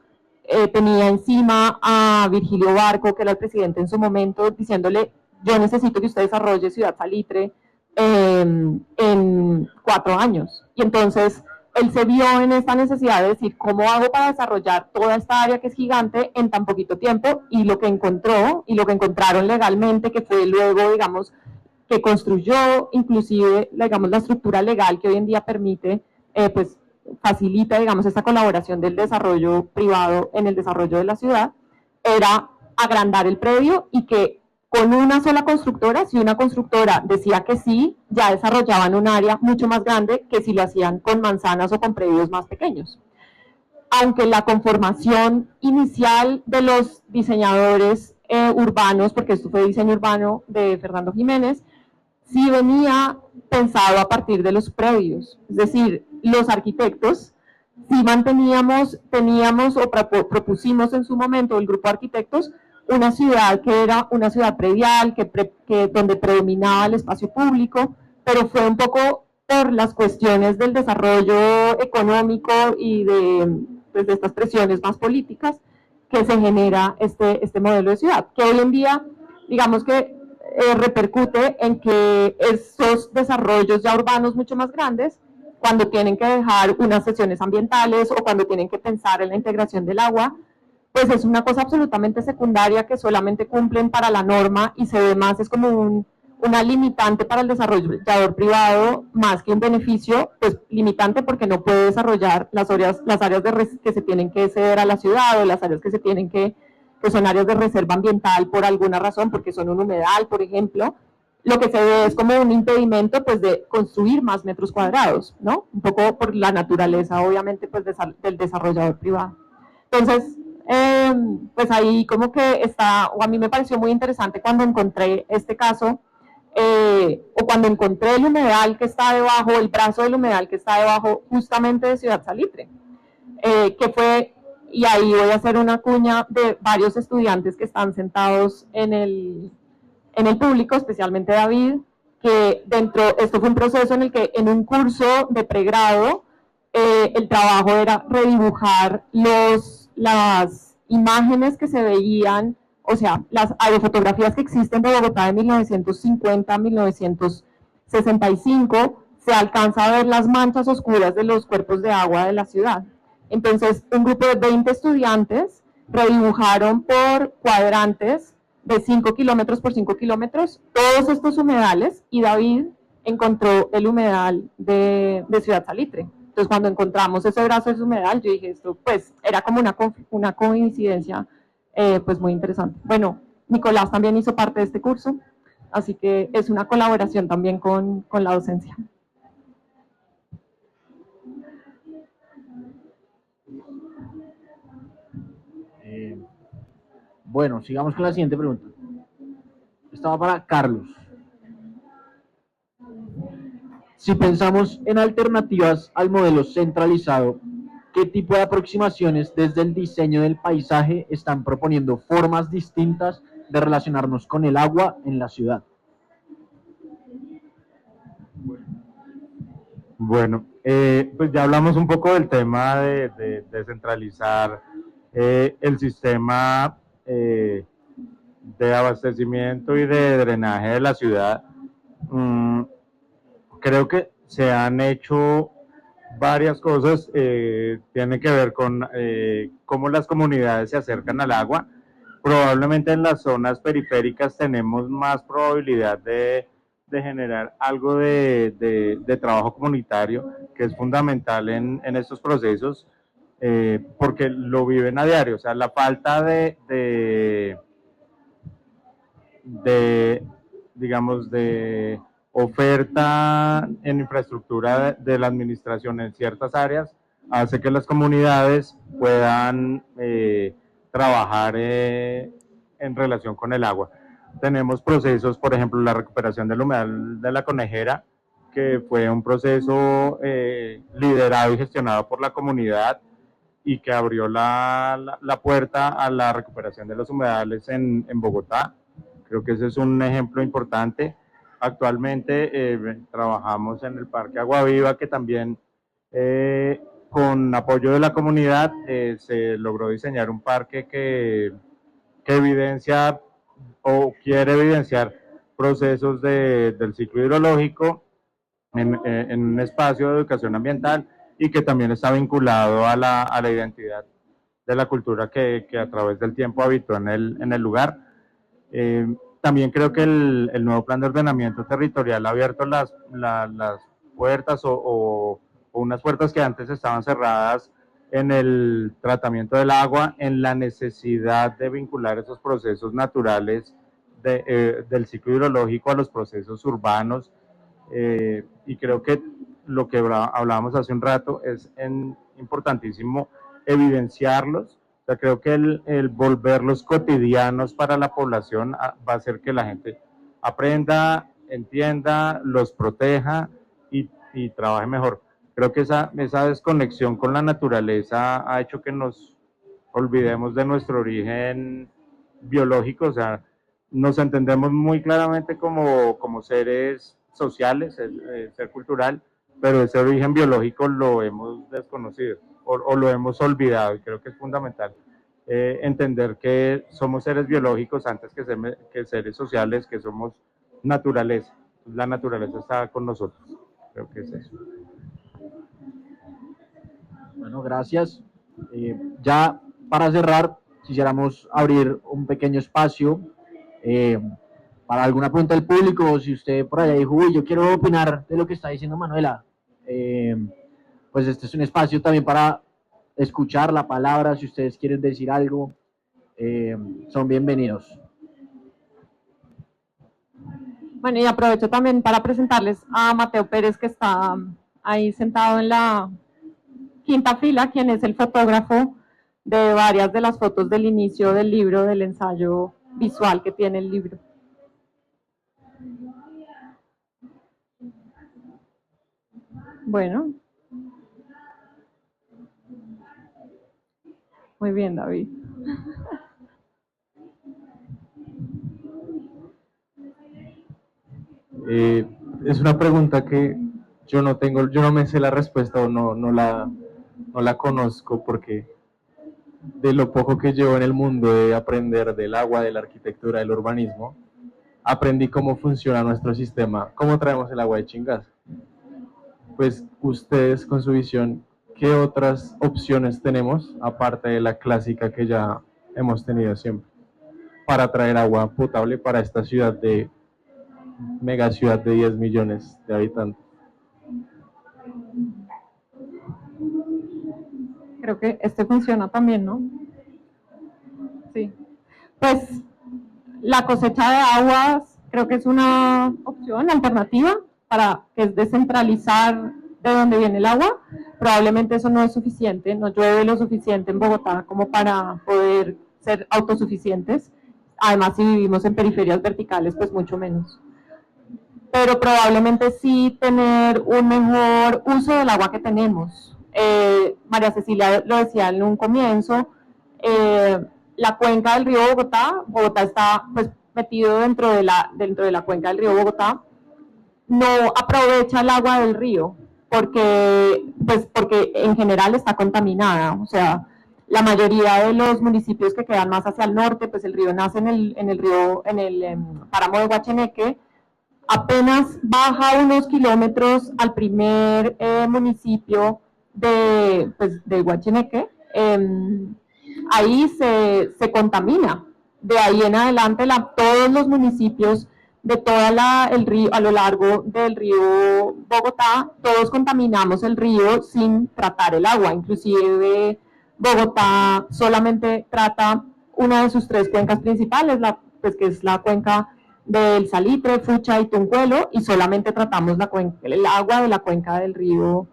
tenía encima a Virgilio Barco, que era el presidente en su momento, diciéndole, yo necesito que usted desarrolle Ciudad Salitre en 4 años. Y entonces él se vio en esta necesidad de decir, ¿cómo hago para desarrollar toda esta área que es gigante en tan poquito tiempo? Y lo que encontró, y lo que encontraron legalmente, que fue luego, digamos, que construyó inclusive, digamos, la estructura legal que hoy en día permite, pues, facilita, digamos, esta colaboración del desarrollo privado en el desarrollo de la ciudad, era agrandar el predio y que con una sola constructora, si una constructora decía que sí, ya desarrollaban un área mucho más grande que si lo hacían con manzanas o con predios más pequeños. Aunque la conformación inicial de los diseñadores urbanos, porque esto fue diseño urbano de Fernando Jiménez, sí venía pensado a partir de los predios, es decir, los arquitectos, sí teníamos o propusimos en su momento el grupo de arquitectos una ciudad que era una ciudad predial, donde predominaba el espacio público, pero fue un poco por las cuestiones del desarrollo económico y pues, de estas presiones más políticas que se genera este modelo de ciudad, que hoy en día, digamos que repercute en que esos desarrollos ya urbanos mucho más grandes, cuando tienen que dejar unas sesiones ambientales o cuando tienen que pensar en la integración del agua, pues es una cosa absolutamente secundaria que solamente cumplen para la norma y se ve más, es como una limitante para el desarrollador privado más que un beneficio, pues limitante porque no puede desarrollar las áreas que se tienen que ceder a la ciudad o las áreas que se tienen que son áreas de reserva ambiental por alguna razón, porque son un humedal, por ejemplo. Lo que se ve es como un impedimento pues de construir más metros cuadrados, ¿no? Un poco por la naturaleza, obviamente, pues del desarrollador privado. Entonces, pues ahí como que o a mí me pareció muy interesante cuando encontré este caso, o cuando encontré el humedal que está debajo, el brazo del humedal que está debajo justamente de Ciudad Salitre, que fue, y ahí voy a hacer una cuña de varios estudiantes que están sentados en el público, especialmente David, que esto fue un proceso en el que en un curso de pregrado, el trabajo era redibujar las imágenes que se veían, o sea, las aerofotografías que existen de Bogotá de 1950 a 1965, se alcanza a ver las manchas oscuras de los cuerpos de agua de la ciudad. Entonces, un grupo de 20 estudiantes redibujaron por cuadrantes de 5 kilómetros por 5 kilómetros todos estos humedales, y David encontró el humedal de Ciudad Salitre. Entonces, cuando encontramos ese brazo de humedal, yo dije, esto pues era como una coincidencia pues muy interesante. Bueno, Nicolás también hizo parte de este curso, así que es una colaboración también con la docencia. Bueno, sigamos con la siguiente pregunta. Esta va para Carlos. Si pensamos en alternativas al modelo centralizado, ¿qué tipo de aproximaciones desde el diseño del paisaje están proponiendo formas distintas de relacionarnos con el agua en la ciudad? Bueno, pues ya hablamos un poco del tema de descentralizar el sistema de abastecimiento y de drenaje de la ciudad. Creo que se han hecho varias cosas, tiene que ver con cómo las comunidades se acercan al agua. Probablemente en las zonas periféricas tenemos más probabilidad de generar algo de trabajo comunitario, que es fundamental en estos procesos, porque lo viven a diario. O sea, la falta digamos, de oferta en infraestructura de la administración en ciertas áreas hace que las comunidades puedan trabajar en relación con el agua. Tenemos procesos, por ejemplo, la recuperación del humedal de la Conejera, que fue un proceso liderado y gestionado por la comunidad y que abrió la puerta a la recuperación de los humedales en Bogotá. Creo que ese es un ejemplo importante. Actualmente trabajamos en el Parque Agua Viva, que también con apoyo de la comunidad se logró diseñar un parque que evidencia o quiere evidenciar procesos del ciclo hidrológico en un espacio de educación ambiental y que también está vinculado a la identidad de la cultura que a través del tiempo habitó en el lugar. También creo que el nuevo plan de ordenamiento territorial ha abierto las puertas o unas puertas que antes estaban cerradas en el tratamiento del agua, en la necesidad de vincular esos procesos naturales del ciclo hidrológico a los procesos urbanos. Y creo que lo que hablábamos hace un rato es importantísimo evidenciarlos. O sea, creo que el volverlos cotidianos para la población va a hacer que la gente aprenda, entienda, los proteja y trabaje mejor. Creo que esa desconexión con la naturaleza ha hecho que nos olvidemos de nuestro origen biológico. O sea, nos entendemos muy claramente como seres sociales, ser cultural, pero ese origen biológico lo hemos desconocido o lo hemos olvidado, y creo que es fundamental entender que somos seres biológicos antes que seres sociales, que somos naturaleza. La naturaleza está con nosotros. Creo que es eso. Bueno, gracias. Ya para cerrar, quisiéramos abrir un pequeño espacio para alguna pregunta del público, o si usted por allá dijo, uy, yo quiero opinar de lo que está diciendo Manuela, pues este es un espacio también para escuchar la palabra. Si ustedes quieren decir algo, son bienvenidos. Bueno, y aprovecho también para presentarles a Mateo Pérez, que está ahí sentado en la quinta fila, quien es el fotógrafo de varias de las fotos del inicio del libro, del ensayo visual que tiene el libro. Bueno. Muy bien, David. Es una pregunta que yo no me sé la respuesta o no la conozco, porque de lo poco que llevo en el mundo de aprender del agua, de la arquitectura, del urbanismo, aprendí cómo funciona nuestro sistema, cómo traemos el agua de Chingaza. Pues ustedes, con su visión, ¿qué otras opciones tenemos, aparte de la clásica que ya hemos tenido siempre, para traer agua potable para esta mega ciudad de 10 millones de habitantes? Creo que este funciona también, ¿no? Sí. Pues la cosecha de aguas creo que es una opción alternativa para que es descentralizar de dónde viene el agua. Probablemente eso no es suficiente, no llueve lo suficiente en Bogotá como para poder ser autosuficientes. Además, si vivimos en periferias verticales, pues mucho menos. Pero probablemente sí tener un mejor uso del agua que tenemos. María Cecilia lo decía en un comienzo, la cuenca del río Bogotá está pues metido dentro de la cuenca del río Bogotá, no aprovecha el agua del río porque en general está contaminada. O sea, la mayoría de los municipios que quedan más hacia el norte, pues el río nace en el páramo de Guacheneque, apenas baja unos kilómetros al primer municipio de Guacheneque, ahí se contamina. De ahí en adelante todos los municipios de el río, a lo largo del río Bogotá, todos contaminamos el río sin tratar el agua. Inclusive Bogotá solamente trata una de sus tres cuencas principales, pues que es la cuenca del Salitre, Fucha y Tunjuelo, y solamente tratamos el agua de la cuenca del río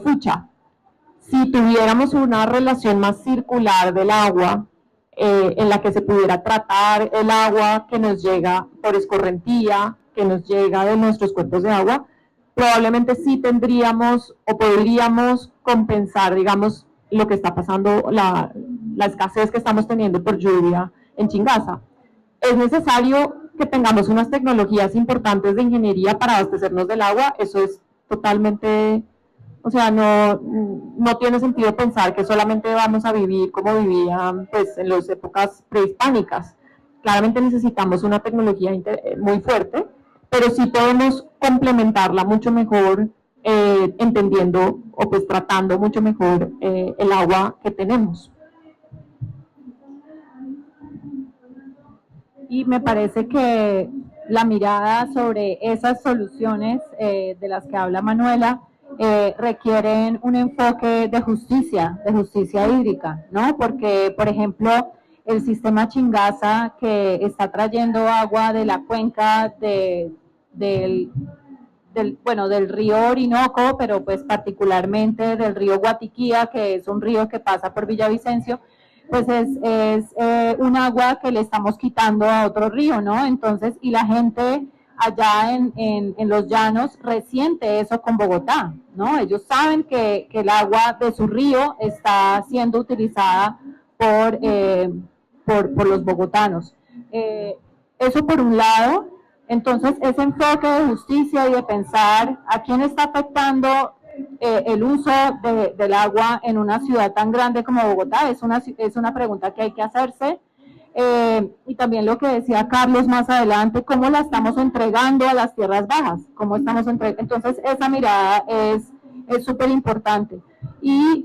Fucha. Si tuviéramos una relación más circular del agua, en la que se pudiera tratar el agua que nos llega por escorrentía, que nos llega de nuestros cuerpos de agua, probablemente sí tendríamos o podríamos compensar, digamos, lo que está pasando, la escasez que estamos teniendo por lluvia en Chingaza. Es necesario que tengamos unas tecnologías importantes de ingeniería para abastecernos del agua, eso es totalmente, o sea, no tiene sentido pensar que solamente vamos a vivir como vivían pues, en las épocas prehispánicas. Claramente necesitamos una tecnología muy fuerte, pero sí podemos complementarla mucho mejor, entendiendo o pues tratando mucho mejor el agua que tenemos. Y me parece que la mirada sobre esas soluciones de las que habla Manuela requieren un enfoque de justicia hídrica, ¿no? Porque, por ejemplo, el sistema Chingaza que está trayendo agua de la cuenca del río Orinoco, pero pues particularmente del río Guatiquía, que es un río que pasa por Villavicencio, pues es un agua que le estamos quitando a otro río, ¿no? Entonces, y la gente allá en los llanos resiente eso con Bogotá, ¿no? Ellos saben que el agua de su río está siendo utilizada por los bogotanos. Eso por un lado. Entonces, ese enfoque de justicia y de pensar a quién está afectando el uso del agua en una ciudad tan grande como Bogotá es una pregunta que hay que hacerse. Y también lo que decía Carlos más adelante, cómo la estamos entregando a las tierras bajas, cómo estamos entonces esa mirada es súper importante. Y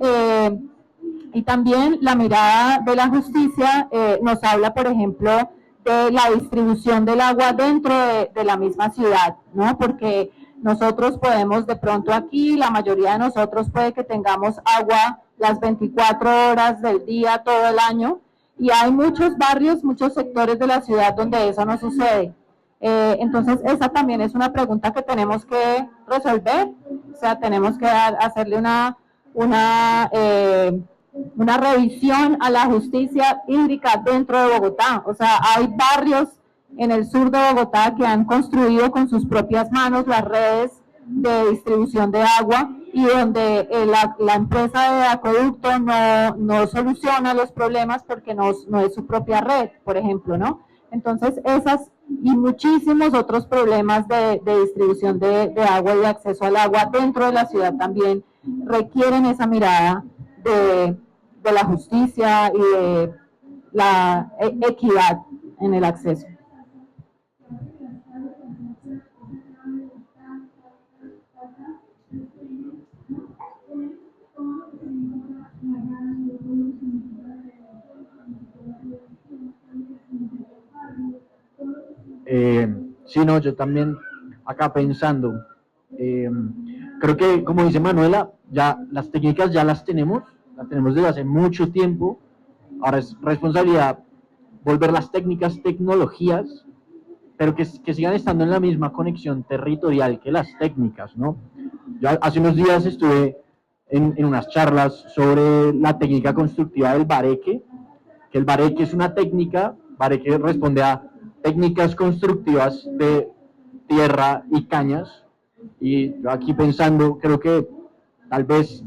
también la mirada de la justicia nos habla, por ejemplo, de la distribución del agua dentro de la misma ciudad, ¿no? Porque nosotros podemos de pronto aquí, la mayoría de nosotros puede que tengamos agua las 24 horas del día, todo el año, y hay muchos barrios, muchos sectores de la ciudad donde eso no sucede. Entonces, esa también es una pregunta que tenemos que resolver, o sea, tenemos que hacerle una revisión a la justicia hídrica dentro de Bogotá. O sea, hay barrios en el sur de Bogotá que han construido con sus propias manos las redes de distribución de agua y donde la empresa de acueducto no soluciona los problemas porque no es su propia red, por ejemplo, ¿no? Entonces, esas y muchísimos otros problemas de distribución de agua y de acceso al agua dentro de la ciudad también requieren esa mirada de la justicia y de la equidad en el acceso. Sí, no, yo también acá pensando, creo que como dice Manuela, ya las técnicas ya las tenemos desde hace mucho tiempo, ahora es responsabilidad volver las técnicas tecnologías, pero que sigan estando en la misma conexión territorial que las técnicas, ¿no? Yo hace unos días estuve en unas charlas sobre la técnica constructiva del bareque, que el bareque es una técnica, bareque responde a técnicas constructivas de tierra y cañas, y yo aquí pensando, creo que tal vez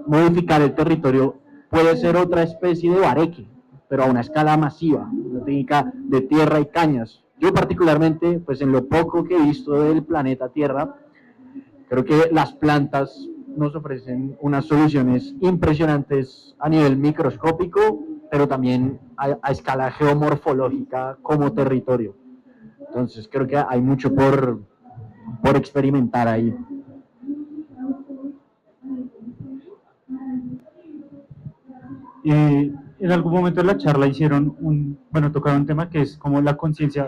modificar el territorio puede ser otra especie de bareque, pero a una escala masiva, una técnica de tierra y cañas. Yo particularmente, pues en lo poco que he visto del planeta Tierra, creo que las plantas nos ofrecen unas soluciones impresionantes a nivel microscópico, pero también a escala geomorfológica como territorio. Entonces creo que hay mucho por experimentar ahí. En algún momento de la charla tocaron un tema que es como la conciencia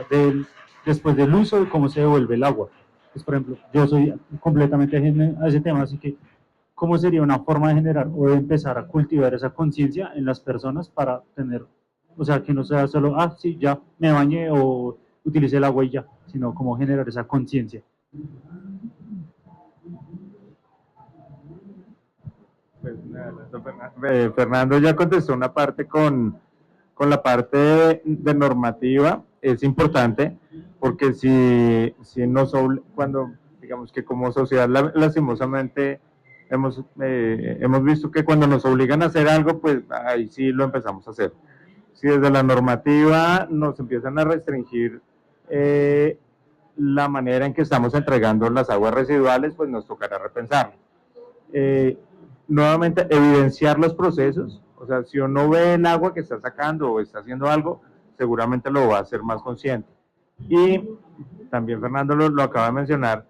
después del uso de cómo se devuelve el agua. Pues, por ejemplo, yo soy completamente ajeno a ese tema, así que ¿cómo sería una forma de generar o de empezar a cultivar esa conciencia en las personas para tener, o sea, que no sea solo, sí, ya me bañé o utilicé el agua y ya, sino cómo generar esa conciencia? Pues, Fernando ya contestó una parte con con la parte de normativa es importante, porque si nos cuando digamos que como sociedad lastimosamente hemos visto que cuando nos obligan a hacer algo, pues ahí sí lo empezamos a hacer. Si desde la normativa nos empiezan a restringir la manera en que estamos entregando las aguas residuales, pues nos tocará repensarlo. Nuevamente, evidenciar los procesos, o sea, si uno ve el agua que está sacando o está haciendo algo, seguramente lo va a hacer más consciente. Y también Fernando lo acaba de mencionar,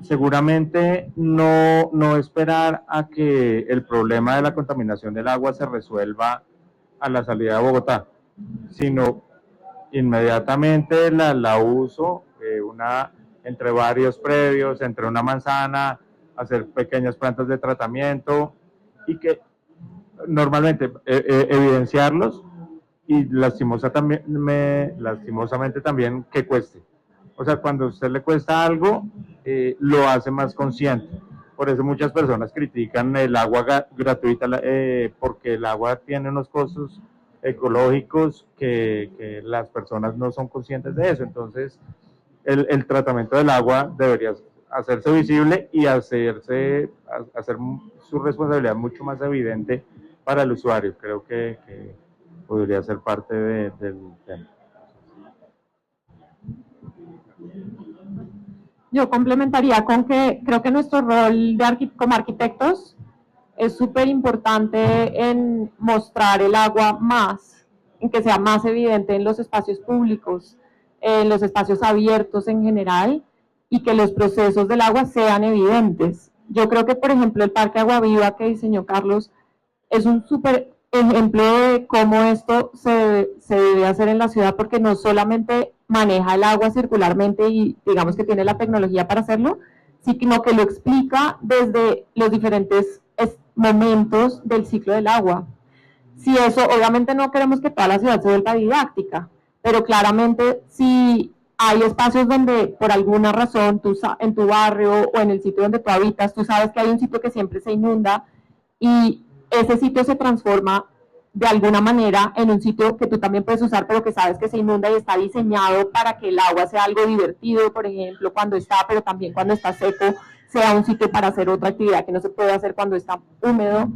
seguramente no esperar a que el problema de la contaminación del agua se resuelva a la salida de Bogotá, sino inmediatamente la uso, entre varios predios, entre una manzana, hacer pequeñas plantas de tratamiento y que normalmente evidenciarlos y lastimosamente también que cueste. O sea, cuando a usted le cuesta algo, lo hace más consciente. Por eso muchas personas critican el agua gratuita, porque el agua tiene unos costos ecológicos que las personas no son conscientes de eso. Entonces, el tratamiento del agua debería hacerse visible y hacer su responsabilidad mucho más evidente para el usuario. Creo que podría ser parte del tema. Yo complementaría con que creo que nuestro rol como arquitectos es súper importante en mostrar el agua más, en que sea más evidente en los espacios públicos, en los espacios abiertos en general, y que los procesos del agua sean evidentes. Yo creo que, por ejemplo, el Parque Agua Viva que diseñó Carlos es un súper ejemplo de cómo esto se debe hacer en la ciudad, porque no solamente maneja el agua circularmente y digamos que tiene la tecnología para hacerlo, sino que lo explica desde los diferentes momentos del ciclo del agua. Si eso, obviamente no queremos que toda la ciudad se vuelva didáctica, pero claramente si hay espacios donde por alguna razón tú, en tu barrio o en el sitio donde tú habitas, tú sabes que hay un sitio que siempre se inunda y ese sitio se transforma de alguna manera en un sitio que tú también puedes usar, pero que sabes que se inunda y está diseñado para que el agua sea algo divertido, por ejemplo, cuando está, pero también cuando está seco, sea un sitio para hacer otra actividad que no se puede hacer cuando está húmedo,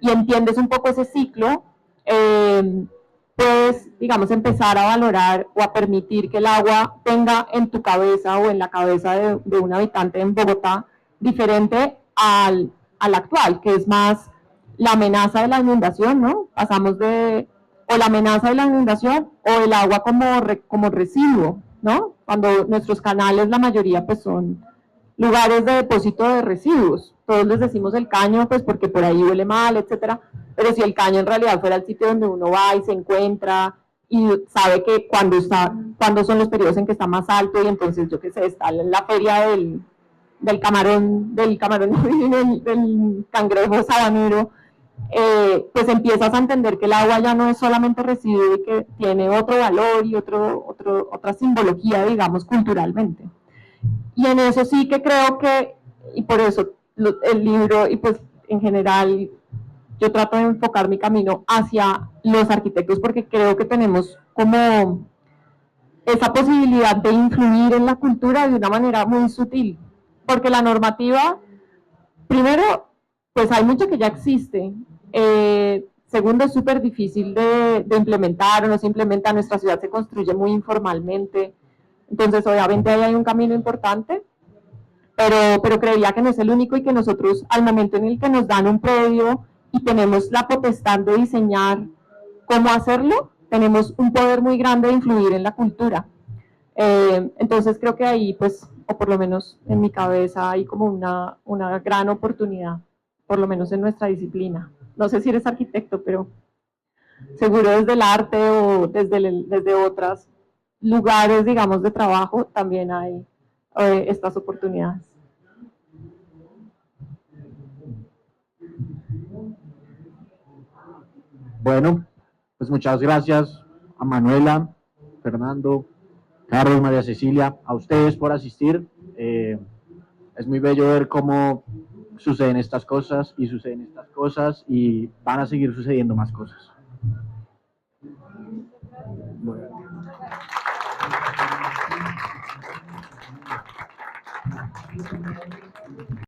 y entiendes un poco ese ciclo, puedes, digamos, empezar a valorar o a permitir que el agua tenga en tu cabeza o en la cabeza de un habitante en Bogotá diferente al actual, que es más la amenaza de la inundación, ¿no? Pasamos de o la amenaza de la inundación o el agua como residuo, ¿no? Cuando nuestros canales, la mayoría, pues son lugares de depósito de residuos. Todos les decimos el caño, pues porque por ahí huele mal, etcétera. Pero si el caño en realidad fuera el sitio donde uno va y se encuentra y sabe que cuando son los periodos en que está más alto, y entonces, yo qué sé, está en la feria del camarón, del cangrejo sabanero, pues empiezas a entender que el agua ya no es solamente residuo y que tiene otro valor y otra simbología, digamos, culturalmente. Y en eso sí que creo que, y por eso el libro, y pues en general yo trato de enfocar mi camino hacia los arquitectos, porque creo que tenemos como esa posibilidad de influir en la cultura de una manera muy sutil, porque la normativa, primero, pues hay mucho que ya existe, segundo, es súper difícil de implementar o no se implementa, nuestra ciudad se construye muy informalmente, entonces obviamente ahí hay un camino importante, pero creía que no es el único y que nosotros al momento en el que nos dan un predio y tenemos la potestad de diseñar cómo hacerlo, tenemos un poder muy grande de influir en la cultura. Entonces creo que ahí, pues, o por lo menos en mi cabeza, hay como una gran oportunidad, por lo menos en nuestra disciplina. No sé si eres arquitecto, pero seguro desde el arte o desde otros lugares, digamos, de trabajo, también hay estas oportunidades. Bueno, pues muchas gracias a Manuela, Fernando, Carlos, María Cecilia, a ustedes por asistir. Es muy bello ver cómo suceden estas cosas y van a seguir sucediendo más cosas.